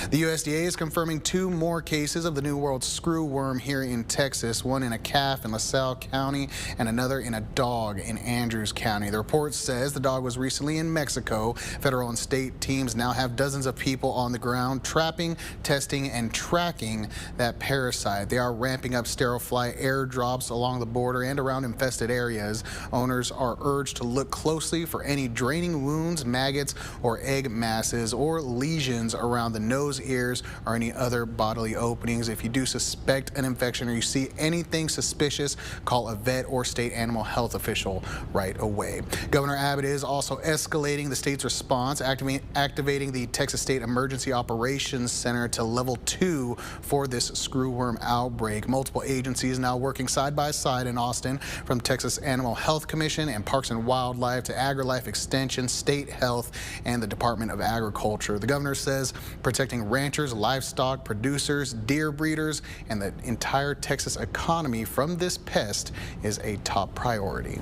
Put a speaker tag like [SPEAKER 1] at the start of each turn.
[SPEAKER 1] The USDA is confirming 2 more cases of the new World Screwworm here in Texas, one in a calf in LaSalle County and another in a dog in Andrews County. The report says the dog was recently in Mexico. Federal and state teams now have dozens of people on the ground trapping, testing, and tracking that parasite. They are ramping up sterile fly airdrops along the border and around infested areas. Owners are urged to look closely for any draining wounds, maggots, or egg masses or lesions around the nose, ears, or any other bodily openings. If you do suspect an infection or you see anything suspicious, call a vet or state animal health official right away. Governor Abbott is also escalating the state's response, activating the Texas State Emergency Operations Center to level 2 for this screwworm outbreak. Multiple agencies now working side by side in Austin, from Texas Animal Health Commission and Parks and Wildlife to AgriLife Extension, State Health, and the Department of Agriculture. The governor says protecting ranchers, livestock producers, deer breeders, and the entire Texas economy from this pest is a top priority.